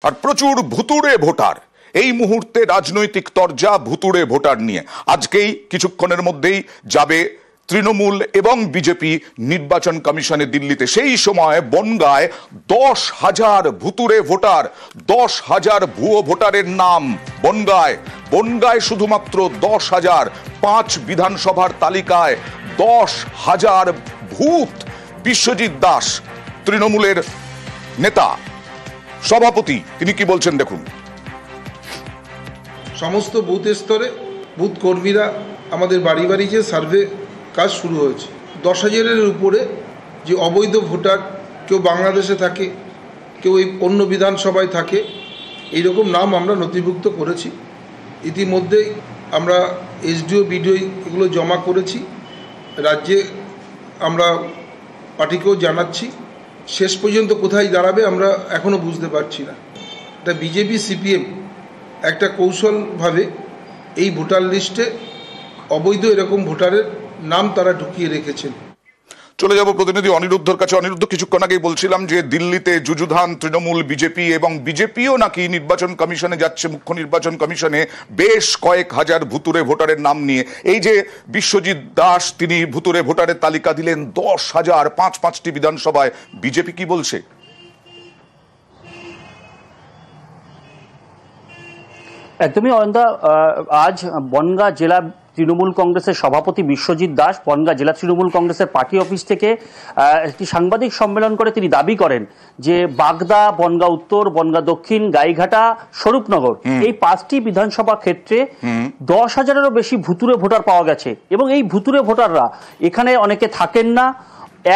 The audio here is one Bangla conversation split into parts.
আর প্রচুর ভুতুড়ে ভোটার এই মুহূর্তে রাজনৈতিক তরজা ভুতুড়ে ভোটার নিয়ে। আজকেই কিছুক্ষণের মধ্যেই যাবে তৃণমূল এবং বিজেপি নির্বাচন কমিশনে দিল্লিতে। সেই সময় বনগাঁয় 10,000 ভুতুড়ে ভোটার, 10,000 ভুয়ো ভোটারের নাম। বনগাঁয় শুধুমাত্র 10,000, 5 বিধানসভার তালিকায় 10,000 ভূত। বিশ্বজিৎ দাস তৃণমূলের নেতা, সভাপতি, তিনি কি বলছেন দেখুন। সমস্ত বুথ স্তরে বুথ কর্মীরা আমাদের বাড়ি বাড়ি যে সার্ভে কাজ শুরু হয়েছে। 10,000-এর উপরে যে অবৈধ ভোটার, কেউ বাংলাদেশে থাকে, কেউ এই অন্য বিধানসভায় থাকে, এইরকম নাম আমরা নথিভুক্ত করেছি। ইতিমধ্যেই আমরা এসডিও বিডিও এগুলো জমা করেছি। রাজ্যে আমরা পার্টিকেও জানাচ্ছি। শেষ পর্যন্ত কোথায় দাঁড়াবে আমরা এখনও বুঝতে পারছি না। এটা বিজেপি সিপিএম একটা কৌশলভাবে এই ভোটার লিস্টে অবৈধ এরকম ভোটারের নাম তারা ঢুকিয়ে রেখেছেন। চলে যাব প্রতিনিধি অনিরুদ্ধর কাছে। অনিরুদ্ধ, কিছুক্ষণ আগেই বলছিলাম যে দিল্লিতে যুযুধান তৃণমূল বিজেপি, এবং বিজেপিও নাকি নির্বাচন কমিশনে যাচ্ছে, মুখ্য নির্বাচন কমিশনে, বেশ কয়েক হাজার ভুতুরে ভোটারের নাম নিয়ে। এই যে বিশ্বজিৎ দাস তিনি ভুতুরে ভোটারের তালিকা দিলেন 10,000, 5টি বিধানসভায়, বিজেপি কি বলছে? একদমই অয়ন্দা, আজ বনগাঁ জেলা তৃণমূল কংগ্রেসের সভাপতি বিশ্বজিৎ দাস বনগাঁ জেলা তৃণমূল কংগ্রেসের পার্টি অফিস থেকে একটি সাংবাদিক সম্মেলন করে তিনি দাবি করেন যে বাগদা, বনগাঁ উত্তর, বনগাঁ দক্ষিণ, গাইঘাটা, স্বরূপনগর এই 5টি বিধানসভা ক্ষেত্রে 10,000-এরও বেশি ভুতুরে ভোটার পাওয়া গেছে। এবং এই ভুতুরে ভোটাররা এখানে অনেকে থাকেন না,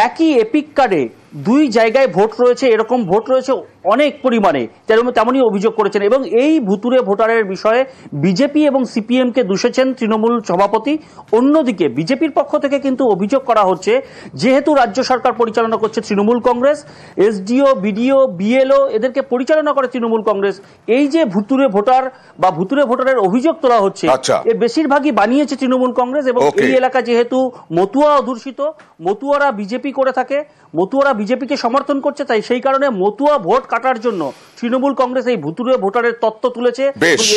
একই এপিক কার্ডে 2 জায়গায় ভোট রয়েছে, এরকম ভোট রয়েছে অনেক পরিমাণে, তেমনই অভিযোগ করেছেন। এবং এই ভুতুরে ভোটারের বিষয়ে বিজেপি এবং সিপিএমকে দুষেছেন তৃণমূল সভাপতি। অন্যদিকে বিজেপির পক্ষ থেকে কিন্তু অভিযোগ করা হচ্ছে, যেহেতু রাজ্য সরকার পরিচালনা করছে Trinamool Congress, SDO BDO BLO এদেরকে পরিচালনা করে তৃণমূল কংগ্রেস, এই যে ভুতুরে ভোটার বা ভুতুরে ভোটারের অভিযোগ তোলা হচ্ছে এর বেশিরভাগই বানিয়েছে তৃণমূল কংগ্রেস। এবং এই এলাকা যেহেতু মতুয়া অধ্যুষিত, মতুয়ারা বিজেপি করে থাকে, মতুয়ারা বিজেপিকে সমর্থন করছে, তাই সেই কারণে মতুয়া ভোট কাটার জন্য তৃণমূল কংগ্রেস এই ভুতুরে ভোটারের তত্ত্ব তুলেছে।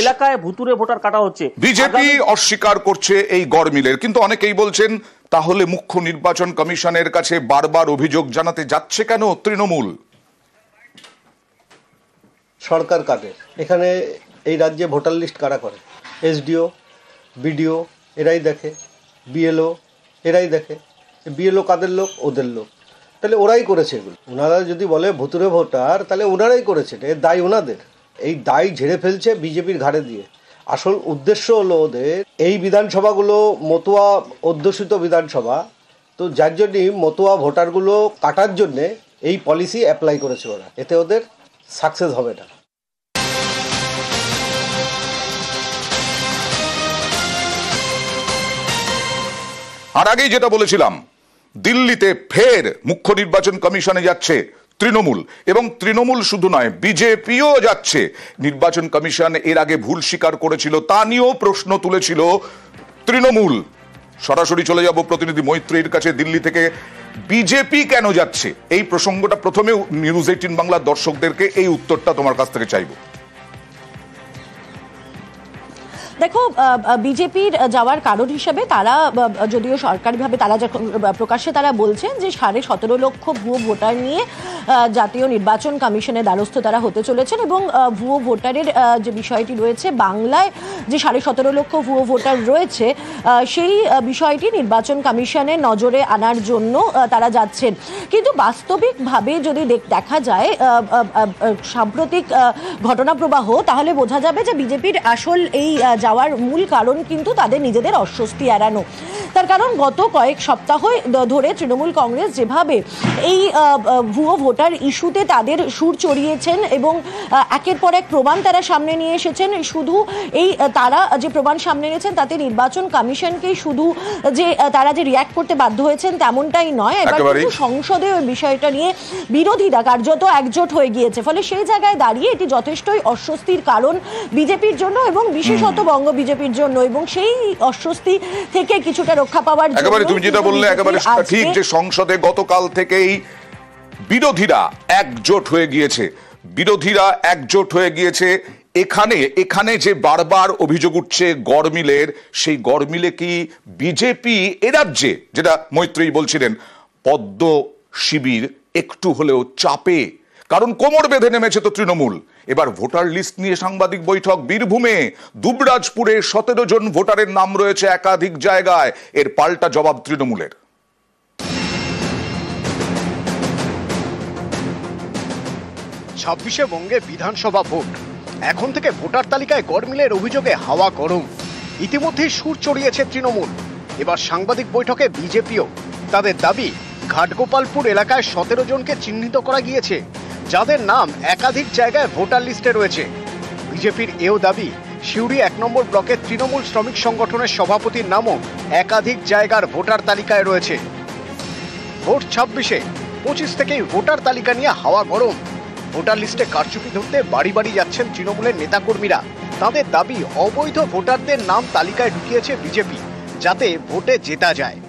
এলাকায় ভুতুরে ভোটার কাটা হচ্ছে। বিজেপি অস্বীকার করছে এই গড়মিলের, কিন্তু অনেকেই বলছেন তাহলে মুখ্য নির্বাচন কমিশনের কাছে বারবার অভিযোগ জানাতে যাচ্ছে কেন তৃণমূল? সরকার কাদের? এখানে এই রাজ্যে ভোটার লিস্ট কারা করে? এসডিও বিডিও এরাই দেখে, বিএলও এরাই দেখে। বিএলও কাদের লোক? ওদের লোক। তাহলে ওরাই করেছে এগুলো। ওনারা যদি বলে ভুতুরে ভোটার, তাহলে ওনারাই করেছে, এর দায় ওনাদের। এই দায় ঝেড়ে ফেলছে বিজেপির ঘাড়ে দিয়ে। আসল উদ্দেশ্য হলো ওদের এই বিধানসভাগুলো মতুয়া অধ্যুষিত বিধানসভা, তো যার জন্যই মতুয়া ভোটারগুলো কাটার জন্যে এই পলিসি অ্যাপ্লাই করেছে ওরা। এতে ওদের সাকসেস হবে না। আর আগেই যেটা বলেছিলাম, দিল্লিতে ফের মুখ্য নির্বাচন কমিশনে যাচ্ছে তৃণমূল, এবং তৃণমূল শুধু নয়, বিজেপিও যাচ্ছে। নির্বাচন কমিশন এর আগে ভুল স্বীকার করেছিল, তা নিয়েও প্রশ্ন তুলেছিল তৃণমূল। সরাসরি চলে যাব প্রতিনিধি মৈত্রীর কাছে দিল্লি থেকে। বিজেপি কেন যাচ্ছে এই প্রসঙ্গটা প্রথমে নিউজ 18 বাংলার দর্শকদেরকে এই উত্তরটা তোমার কাছ থেকে চাইবো। দেখো, বিজেপির যাওয়ার কারণ হিসেবে তারা, যদিও সরকারিভাবে তারা যখন প্রকাশ্যে তারা বলছেন যে 17.5 লক্ষ ভুয়ো ভোটার নিয়ে জাতীয় নির্বাচন কমিশনের দ্বারস্থ তারা হতে চলেছেন। এবং ভুয়ো ভোটারের যে বিষয়টি রয়েছে, বাংলায় যে 17.5 লক্ষ ভুয়ো ভোটার রয়েছে, সেই বিষয়টি নির্বাচন কমিশনের নজরে আনার জন্য তারা যাচ্ছেন। কিন্তু বাস্তবিকভাবে যদি দেখা যায় সাম্প্রতিক ঘটনা প্রবাহ, তাহলে বোঝা যাবে যে বিজেপির আসল এই যাওয়ার মূল কারণ কিন্তু তাদের নিজেদের অস্বস্তি এড়ানো। তার কারণ গত কয়েক সপ্তাহ ধরে তৃণমূল কংগ্রেস যেভাবে এই ভুয়ো ভোটার ইস্যুতে তাদের সুর চড়িয়েছেন এবং একের পর এক প্রমাণ তারা সামনে নিয়ে এসেছেন, শুধু এই তারা যে প্রমাণ সামনে এনেছেন তাতে নির্বাচন কমিশনকেই শুধু যে তারা যে রিয়্যাক্ট করতে বাধ্য হয়েছেন তেমনটাই নয়, এবার কিন্তু সংসদে ওই বিষয়টা নিয়ে বিরোধীরা কার্যত একজোট হয়ে গিয়েছে। ফলে সেই জায়গায় দাঁড়িয়ে এটি যথেষ্টই অস্বস্তির কারণ বিজেপির জন্য এবং বিশেষত বঙ্গ বিজেপির জন্য। এবং সেই অস্বস্তি থেকে কিছুটা রক্ষা পাওয়ার জন্য একেবারে তুমি যেটা বললে একেবারে ঠিক, যে সংসদে গতকাল থেকেই বিরোধীরা একজোট হয়ে গিয়েছে। বিরোধীরা একজোট হয়ে গিয়েছে। এখানে যে বারবার অভিযোগ উঠছে গড়মিলের, সেই গড়মিলে কি বিজেপি এ রাজ্যে, যেটা মৈত্রেয়ী বলছিলেন, পদ্ম শিবির একটু হলেও চাপে? কারণ কোমর বেঁধে নেমেছে তো তৃণমূল। এবার ভোটার লিস্ট নিয়ে সাংবাদিক বৈঠক বীরভূমে। দুবরাজপুরে 17 জন ভোটারের নাম রয়েছে একাধিক জায়গায়। এর পাল্টা জবাব তৃণমূলের। 26শে বঙ্গে বিধানসভা ভোট। এখন থেকে ভোটার তালিকায় গড়মিলের অভিযোগে হাওয়া গরম। ইতিমধ্যেই সুর চড়িয়েছে তৃণমূল। এবার সাংবাদিক বৈঠকে বিজেপিও। তাদের দাবি, ঘাটগোপালপুর এলাকায় 17 জনকে চিহ্নিত করা গিয়েছে, যাদের নাম একাধিক জায়গায় ভোটার লিস্টে রয়েছে। বিজেপির এও দাবি, সিউড়ি 1 নম্বর ব্লকের তৃণমূল শ্রমিক সংগঠনের সভাপতির নামও একাধিক জায়গার ভোটার তালিকায় রয়েছে। ভোট 26-এ, 25 থেকেই ভোটার তালিকা নিয়ে হাওয়া গরম। ভোটার লিস্টে কারচুপি ধরতে বাড়ি বাড়ি যাচ্ছেন তৃণমূলের নেতাকর্মীরা। তাদের দাবি, অবৈধ ভোটারদের নাম তালিকায় ঢুকিয়েছে বিজেপি, যাতে ভোটে জেতা যায়।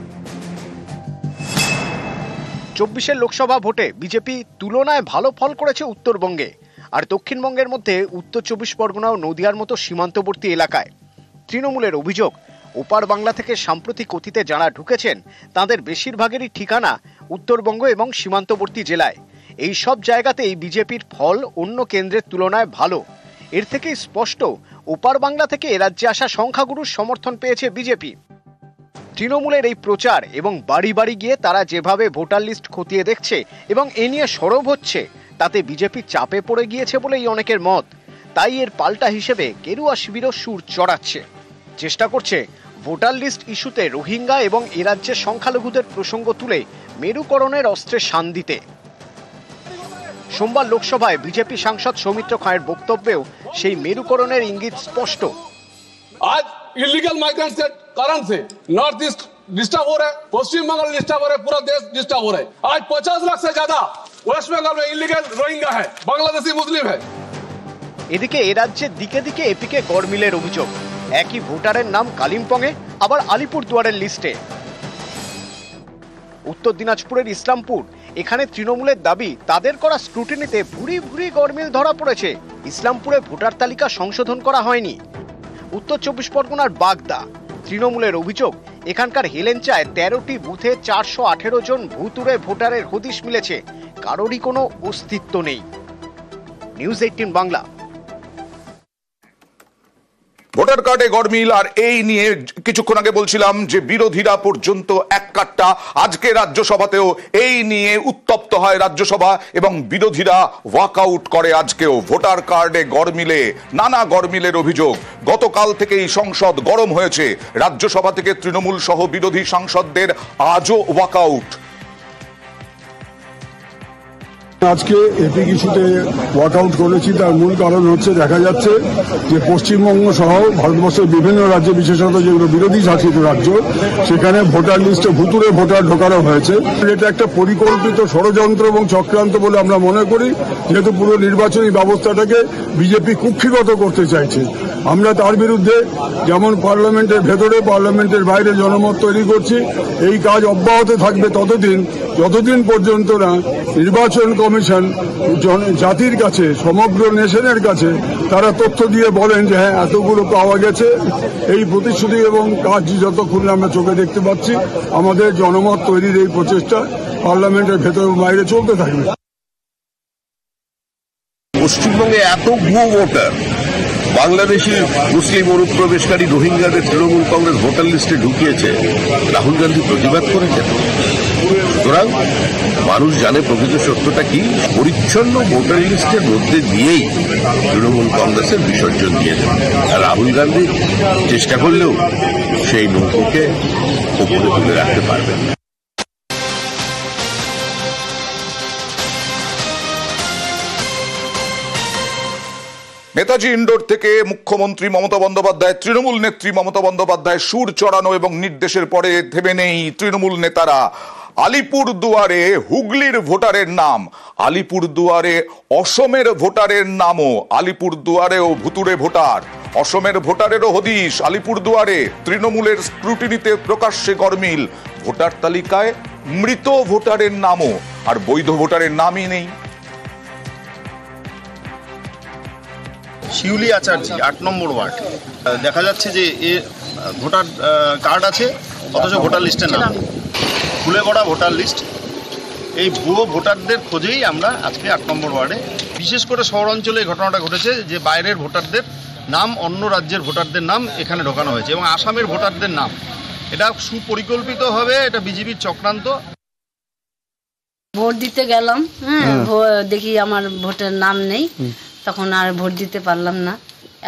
24-এর লোকসভা ভোটে বিজেপি তুলনায় ভালো ফল করেছে উত্তরবঙ্গে, আর দক্ষিণবঙ্গের মধ্যে উত্তর 24 পরগনা ও নদিয়ার মতো সীমান্তবর্তী এলাকায়। তৃণমূলের অভিযোগ, ওপার বাংলা থেকে সাম্প্রতিক অতীতে যারা ঢুকেছেন তাদের বেশিরভাগেরই ঠিকানা উত্তরবঙ্গ এবং সীমান্তবর্তী জেলায়। এই সব জায়গাতেই বিজেপির ফল অন্য কেন্দ্রের তুলনায় ভালো। এর থেকেই স্পষ্ট, ওপার বাংলা থেকে এ রাজ্যে আসা সংখ্যাগুরুর সমর্থন পেয়েছে বিজেপি। তৃণমূলের এই প্রচার এবং বাড়ি বাড়ি গিয়ে তারা যেভাবে ভোটার লিস্ট খতিয়ে দেখছে এবং এ নিয়ে সরব হচ্ছে, তাতে বিজেপি চাপে পড়ে গিয়েছে বলেই অনেকের মত। তাই এর পাল্টা হিসেবে গেরুয়া শিবিরও সুর চড়াচ্ছে, চেষ্টা করছে ভোটার লিস্ট ইস্যুতে রোহিঙ্গা এবং এ রাজ্যের সংখ্যালঘুদের প্রসঙ্গ তুলে মেরুকরণের অস্ত্রে শান দিতে। সোমবার লোকসভায় বিজেপি সাংসদ সৌমিত্র খাঁয়ের বক্তব্যেও সেই মেরুকরণের ইঙ্গিত স্পষ্ট। आज इलीगल माइग्रेंट के कारण से नॉर्थ ईस्ट डिस्टर्ब हो रहा है, पश्चिम बंगाल डिस्टर्ब हो रहा है, पूरा देश डिस्टर्ब हो रहा है। आज 50 लाख से ज्यादा वेस्ट बंगाल में इलीगल रोहिंग्या है, बांग्लादेशी मुस्लिम है। এদিকে এ রাজ্যের দিকে দিকে এপিকে গড়মিলের অভিযোগ। একই ভোটারের নাম কালিম্পংয়ে, আবার আলিপুরদুয়ারের লিস্টে। উত্তর দিনাজপুরের ইসলামপুর, এখানে তৃণমূলের দাবি তাদের করা স্ক্রুটিনিতে ভুরি ভুরি গড়মিল ধরা পড়েছে। ইসলামপুরে ভোটার তালিকা সংশোধন করা হয়নি। উত্তর 24 পরগনার বাগদা, তৃণমূলের অভিযোগ, এখানকার হেলেঞ্চায় 13টি বুথে 418 জন ভুতুড়ে ভোটারের হদিশ মিলেছে, কারোরই কোনো অস্তিত্ব নেই। নিউজ 18 বাংলা। ভোটার কার্ডে গড়মিল, আর এই নিয়ে কিছুক্ষণ আগে বলছিলাম যে বিরোধীরা পর্যন্ত এক কাট্টা। আজকে রাজ্যসভাতেও এই নিয়ে উত্তপ্ত হয় রাজ্যসভা এবং বিরোধীরা ওয়াকআউট করে আজকেও। ভোটার কার্ডে গড়মিলে, নানা গড়মিলের অভিযোগ। গতকাল থেকেই সংসদ গরম হয়েছে। রাজ্যসভা থেকে তৃণমূল সহ বিরোধী সাংসদদের আজও ওয়াকআউট। আজকে এপিক ইস্যুতে ওয়াকআউট করেছি, তার মূল কারণ হচ্ছে দেখা যাচ্ছে যে পশ্চিমবঙ্গ সহ ভারতবর্ষের বিভিন্ন রাজ্যে, বিশেষত যেগুলো বিরোধী শাসিত রাজ্য, সেখানে ভোটার লিস্টে ভুতুড়ে ভোটার ঢোকানো হয়েছে। এটা একটা পরিকল্পিত ষড়যন্ত্র এবং চক্রান্ত বলে আমরা মনে করি, যেহেতু পুরো নির্বাচনী ব্যবস্থাটাকে বিজেপি কুক্ষিগত করতে চাইছে। আমরা তার বিরুদ্ধে যেমন পার্লামেন্টের ভেতরে পার্লামেন্টের বাইরে জনমত তৈরি করছি। এই কাজ অব্যাহত থাকবে যতদিন পর্যন্ত না নির্বাচন কমিশন জাতির কাছে, সমগ্র নেশনের কাছে তারা তথ্য দিয়ে বলেন যে হ্যাঁ এতগুলো পাওয়া গেছে। এই প্রতিশ্রুতি এবং কাজ যতক্ষণ আমরা চোখে দেখতে পাচ্ছি, আমাদের জনমত তৈরির এই প্রচেষ্টা পার্লামেন্টের ভেতরে বাইরে চলতে থাকবে। পশ্চিমবঙ্গে এত ভুয়ো ভোটার, বাংলাদেশি মুসলিম অনুপ্রবেশকারী রোহিঙ্গাদের তৃণমূল কংগ্রেস ভোটার লিস্টে ঢুকিয়েছে, রাহুল গান্ধী প্রতিবাদ করেছেন। সুতরাং মানুষ জানে প্রকৃত সত্যটা কি। পরিচ্ছন্ন ভোটার লিস্টের মধ্যে দিয়েই তৃণমূল কংগ্রেসের বিসর্জন দিয়েছে। আর রাহুল গান্ধী চেষ্টা করলেও সেই নৌকোকে ওপরে তুলে রাখতে পারবেন না। নেতাজি ইন্ডোর থেকে মুখ্যমন্ত্রী মমতা বন্দ্যোপাধ্যায়, তৃণমূল নেত্রী মমতা বন্দ্যোপাধ্যায় সুর চড়ানো এবং নির্দেশের পরে থেমে নেই তৃণমূল নেতারা। আলিপুরদুয়ারে হুগলির ভোটারের নাম, আলিপুরদুয়ারে অসমের ভোটারের নামও, আলিপুরদুয়ারেও ভুতুড়ে ভোটার, অসমের ভোটারেরও হদিশ আলিপুরদুয়ারে। তৃণমূলের স্ক্রুটিনিতে প্রকাশ্যে গড়মিল। ভোটার তালিকায় মৃত ভোটারের নামও, আর বৈধ ভোটারের নামই নেই। শিউলি আচার্য 8 নম্বর ওয়ার্ড। দেখা যাচ্ছে যে এ ভোটার কার্ড আছে অথচ ভোটার লিস্টে নাম নেই, খুলে পড়া ভোটার লিস্ট। এই ভুয়ো ভোটারদের খোঁজেই আমরা আজকে 8 নম্বর ওয়ার্ডে, বিশেষ করে শহর অঞ্চলে এই ঘটনাটা ঘটেছে যে বাইরের ভোটারদের নাম, অন্য রাজ্যের ভোটারদের নাম এখানে ঢোকানো হয়েছে এবং আসামের ভোটারদের নাম। এটা সুপরিকল্পিতভাবে, এটা বিজেপির চক্রান্ত। ভোট দিতে গেলাম, দেখি আমার ভোটের নাম নেই, তখন আর ভোট দিতে পারলাম না।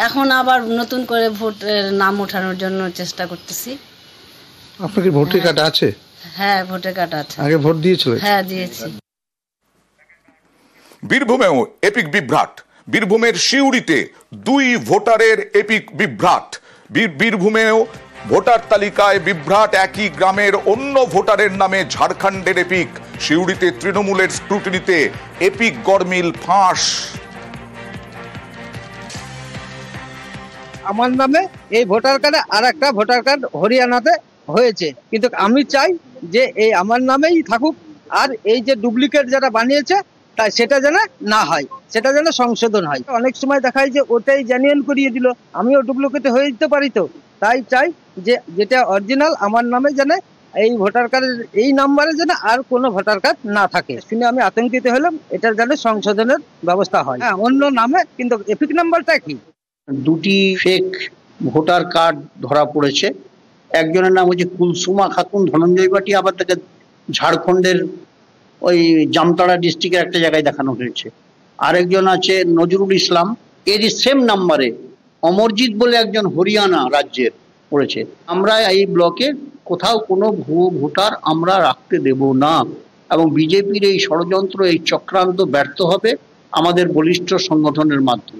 এখন আবার নতুন করে ভোটের নাম ওঠানোর জন্য চেষ্টা করতেছি। আপনার কি ভোটার কার্ড আছে? হ্যাঁ, ভোটার কার্ড আছে। আগে ভোট দিয়েছিলেন? হ্যাঁ, দিয়েছি। বীরভূমেও এপিক বিভ্রাট। বীরভূমের সিউড়িতে 2 ভোটারের এপিক বিভ্রাট। বীরভূমেও ভোটার তালিকায় বিভ্রাট, একই গ্রামের অন্য ভোটারের নামে ঝাড়খণ্ডের এপিক। সিউড়িতে তৃণমূলের স্ক্রুটিনিতে এপিক গরমিল ফাঁস। আমার নামে এই ভোটার কার্ডে আর একটা ভোটার কার্ড হরিয়ানাতে হয়েছে, কিন্তু আমি চাই যে এই আমার নামেই থাকুক, আর এই যে ডুপ্লিকেট যারা বানিয়েছে তাই সেটা যেন না হয়, সেটা যেন সংশোধন হয়। অনেক সময় দেখায় যে ওটাই জেনুইন করিয়ে দিল, আমিও ডুপ্লিকেট হয়ে যেতে পারি। তো তাই চাই যে যেটা অরিজিনাল আমার নামে যেন এই ভোটার কার্ডের এই নাম্বারে যেন আর কোনো ভোটার কার্ড না থাকে। শুনে আমি আতঙ্কিত হলাম, এটার যেন সংশোধনের ব্যবস্থা হয়। হ্যাঁ, অন্য নামে, কিন্তু এপিক নাম্বারটা কি? 2টি ফেক ভোটার কার্ড ধরা পড়েছে। একজনের নাম হচ্ছে কুলসুমা খাতুন, ধনঞ্জয় বাটি, আবার তাকে ঝাড়খণ্ডের ওই জামতাড়া ডিস্ট্রিক্টের একটা জায়গায় দেখানো হয়েছে। আরেকজন আছে নজরুল ইসলাম, এরই সেম নাম্বারে অমরজিৎ বলে একজন হরিয়ানা রাজ্যের পড়েছে। আমরা এই ব্লকে কোথাও কোনো ভুয়ো ভোটার আমরা রাখতে দেব না, এবং বিজেপির এই ষড়যন্ত্র, এই চক্রান্ত ব্যর্থ হবে আমাদের বলিষ্ঠ সংগঠনের মাধ্যমে।